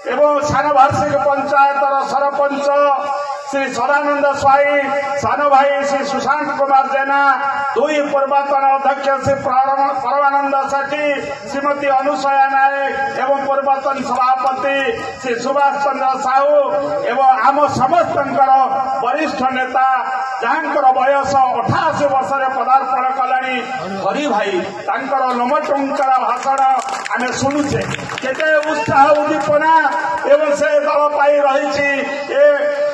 एवं सानवार्षिक पंचायतर सरपंच श्री सदानंद स्वाई, सान भाई श्री सुशांत कुमार जेना, दुई पूर्वतन अध्यक्ष श्री परमानंद सेठी, श्रीमती अनुसया नायक एवं पूर्वतन सभापति श्री सुभाष चंद्र साहू एवं आम समस्त वरिष्ठ नेता जहांकर बयस 88 वर्ष पदार्पण कलानी हरि भाई नमटंकर भाषण आम शुणुचे केते उत्साह उद्दीपना एवं से दल पाई रही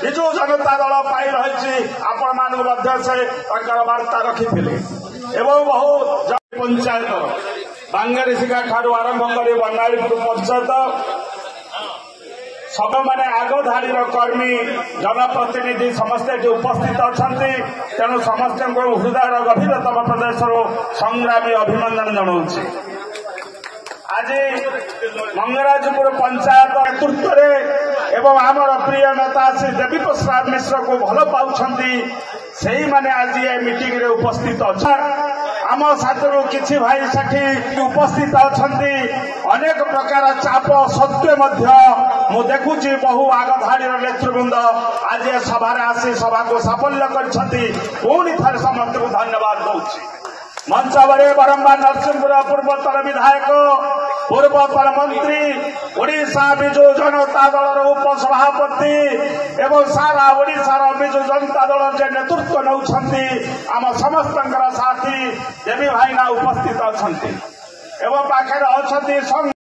विजु जनता दल पाई रही आपण मान से वार्ता रखी बहु पंचायत बांगारीशिका ठारू आरंभ कर बंगालीपुर पंचायत सब माने आगो धाड़ी कर्मी जनप्रतिनिधि समस्त उपस्थित अच्छा तेणु समस्त हृदय गभीरतम प्रदेश संग्रामी अभिनंदन जनाऊँ। आज मंगराजपुर पंचायत नेतृत्व एवं आमर प्रिय नेता श्री देवी प्रसाद मिश्र को भल पाँच से माने आज ये मीटिंग रे उपस्थित अच्छा आम साथी किसी भाई साथी उपस्थित अच्छा अनेक प्रकार चाप सत्वे मु देखुची बहु आग धाड़ी नेतृवृंद आज सभा आसी सभा को साफल्य कर समस्त को धन्यवाद दूची। मंच बड़े बरम्बार नरसिंहपुर पूर्वतन विधायक पूर्वतन मंत्री ओडिशा विजु जनता दल उपसभापति एवं सारा ओडिशार विजु जनता दल जे नेतृत्व नौछंती आम समस्त साथी देवी भाईना उपस्थित अच्छा एवं पाखे अच्छा